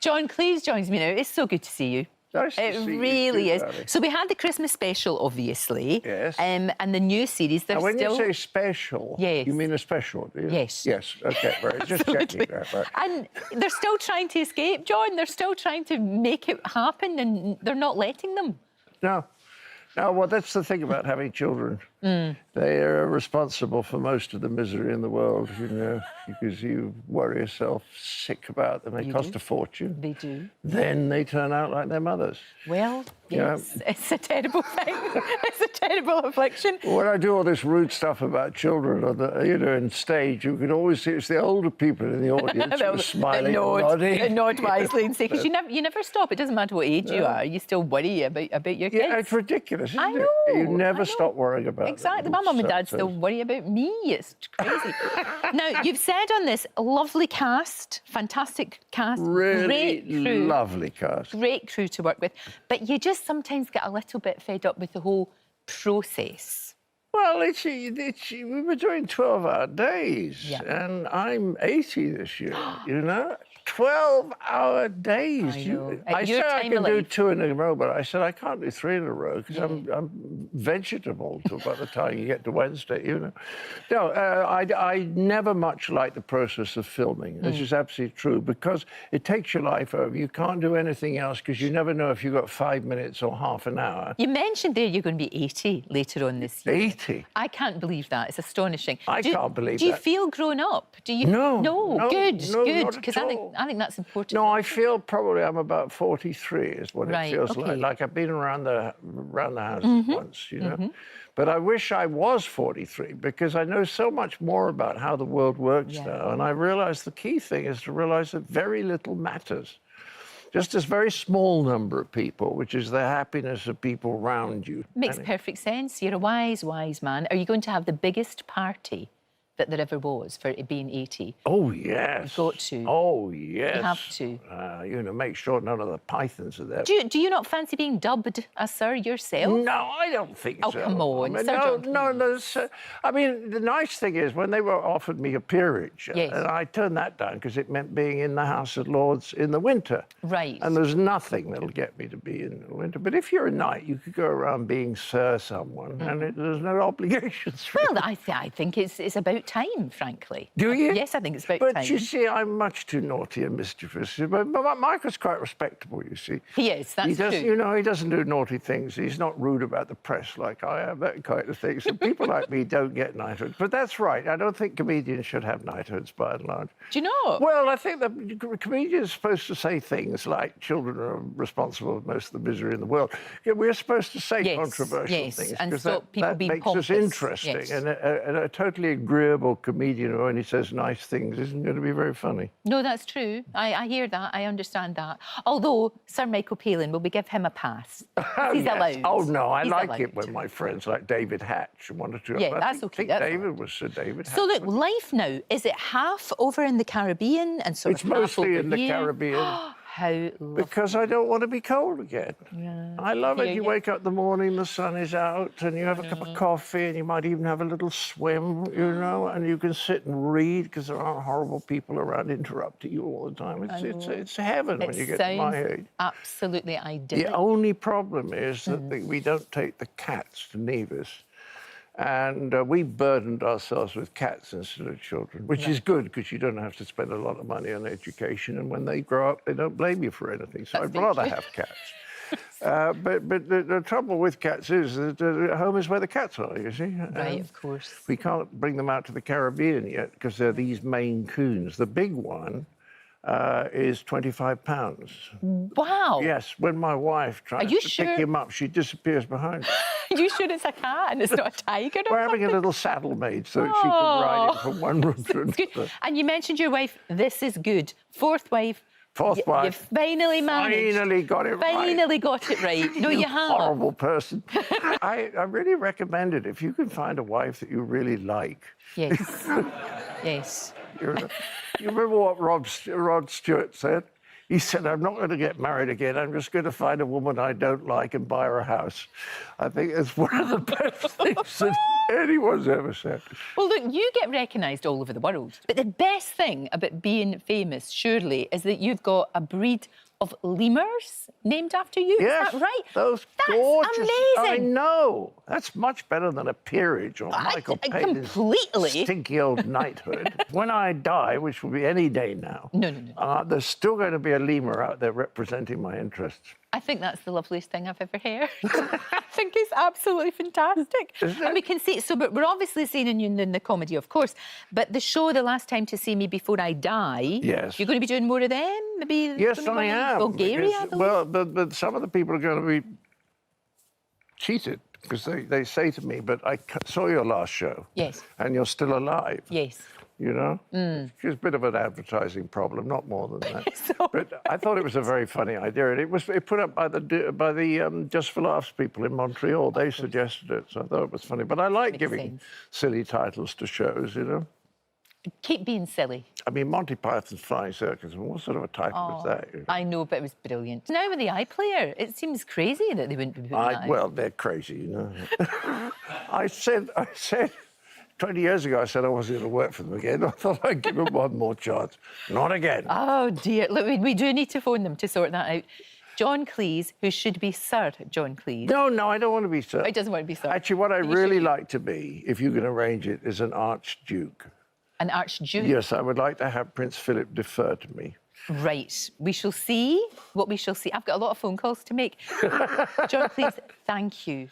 John Cleese joins me now. It's so good to see you. Nice to see you really too, is. darling. So we had the Christmas special, obviously. Yes. And the new series, And when still... you say special, Yes. you mean a special, do you? Yes. Yes, OK, right, just checking that. Right. And they're still trying to escape, John. They're still trying to make it happen, and they're not letting them. No. No, well, that's the thing about having children. They are responsible for most of the misery in the world, you know, because you worry yourself sick about them. They cost a fortune. They do. Then they turn out like their mothers. Well, yes, it's a terrible thing. It's a terrible affliction. When I do all this rude stuff about children, on the, you know, in stage, you can always see it's the older people in the audience who are smiling and nodding. Nod wisely and say, because you never stop. It doesn't matter what age you are. You still worry about your kids. Yeah, it's ridiculous, isn't I know, it? You never stop worrying about them. Exactly. My mum and dad still worry about me. It's crazy. Now, you've said on this, lovely cast, fantastic cast, Really great crew. lovely cast. Great crew to work with. But you just sometimes get a little bit fed up with the whole process. Well, we were doing 12-hour days, and I'm 80 this year, you know? 12-hour days. I know. I said I can do 2 in a row, but I said I can't do 3 in a row because I'm vegetable till by the time you get to Wednesday, you know. No, I never much like the process of filming. This is absolutely true because it takes your life over. You can't do anything else because you never know if you've got 5 minutes or half an hour. You mentioned there you're going to be 80 later on this year. 80? I can't believe that. It's astonishing. I can't believe that. Do you feel grown up? Do you? No. Good. Not Because at all. I think that's important. No, I feel probably I'm about 43 is what Right, it feels okay. like. I've been around the house once, you know. But I wish I was 43 because I know so much more about how the world works now. And I realise the key thing is to realise that very little matters. Just this very small number of people, which is the happiness of people around you. Makes perfect sense. You're a wise, wise man. Are you going to have the biggest party that there ever was for it being 80? Oh, yes. You've got to. Oh, yes. You have to. You know, make sure none of the pythons are there. Do you not fancy being dubbed a sir yourself? No, I don't think so. Oh, come on. I mean, Sir John no. I mean, the nice thing is when they were offered me a peerage, and I turned that down because it meant being in the House of Lords in the winter. Right. And there's nothing that'll get me to be in the winter. But if you're a knight, you could go around being Sir someone, and there's no obligations. Well, I think it's about time, frankly. Do you? Yes, I think it's about time. But you see, I'm much too naughty and mischievous. But Michael's quite respectable, you see. He is, that's true. You know, he doesn't do naughty things. He's not rude about the press like I am, that kind of thing. So people like me don't get knighthoods. But that's right. I don't think comedians should have knighthoods, by and large. Do you know? Well, I think that comedians are supposed to say things like children are responsible for most of the misery in the world. We're supposed to say controversial things. And because stop people being makes pompous. us interesting. Yes. And a totally agreeable comedian who only says nice things isn't going to be very funny. No, that's true. I hear that. I understand that. Although Sir Michael Palin, will we give him a pass? He's allowed. Oh, no, I He's like allowed. it when my friends like David Hatch and one or two. Yeah, that's okay. I think David was Sir David Hatch. So look, life now, is it half over in the Caribbean and sort It's of half mostly over in the here? Caribbean. How lovely. Because I don't want to be cold again. Yeah. I love it. Hear You you. wake up in the morning, the sun is out, and you have a cup of coffee, and you might even have a little swim, you know, and you can sit and read because there aren't horrible people around interrupting you all the time. It's heaven when you get to my age. Absolutely idyllic. The only problem is that we don't take the cats to Nevis. And we burdened ourselves with cats instead of children, which is good because you don't have to spend a lot of money on education. And when they grow up, they don't blame you for anything. So I'd rather have cats. But the trouble with cats is that home is where the cats are, you see. Right, of course. We can't bring them out to the Caribbean yet because they're these Maine Coons. The big one is £25. Wow. Yes, when my wife tries to pick him up, she disappears behind him. Are you sure it's a cat and it's not a tiger? We're having a little saddle made so that she can ride it from one room to another. And you mentioned your wife. This is good. Fourth wife. Fourth wife. You finally managed. Finally got it right. Finally got it right. No, you have. Horrible person. I really recommend it if you can find a wife that you really like. Yes. Yes. You remember what Rod Stewart said? He said, I'm not going to get married again. I'm just going to find a woman I don't like and buy her a house. I think it's one of the best things that anyone's ever said. Well, look, you get recognised all over the world. But the best thing about being famous, surely, is that you've got a breed of lemurs named after you. Yes, is that right? Those That's gorgeous. amazing. I know. That's much better than a peerage or Michael Payne's completely. stinky old knighthood. When I die, which will be any day now, No. there's still going to be a lemur out there representing my interests. I think that's the loveliest thing I've ever heard. I think it's absolutely fantastic. Isn't it? And we can see, so but we're obviously seeing you in the comedy, of course, but the show, The Last Time to See Me Before I Die, Yes. You're going to be doing more of them? Maybe Yes, gonna I be in am. Bulgaria, I because- believe? well, but some of the people are going to be cheated because they say to me, but I saw your last show. Yes. And you're still alive. Yes. You know? It's a bit of an advertising problem, not more than that. So- But I thought it was a very funny idea, and it was put up by the Just for Laughs people in Montreal. They suggested it, so I thought it was funny. But I like Makes giving sense. silly titles to shows, you know? Keep being silly. I mean, Monty Python's Flying Circus, what sort of a title was that? You know? I know, but it was brilliant. Now with the iPlayer, it seems crazy that they wouldn't be putting that out. Well, they're crazy, you know. I said 20 years ago, I said I wasn't going to work for them again. I thought I'd give them one more chance. Not again. Oh, dear. Look, we do need to phone them to sort that out. John Cleese, who should be Sir John Cleese. No, I don't want to be sir. He doesn't want to be Sir. Actually, what I You really should- like to be, if you can arrange it, is an archduke. An Archduke. Yes, I would like to have Prince Philip defer to me. Right. We shall see what we shall see. I've got a lot of phone calls to make. John Cleese, thank you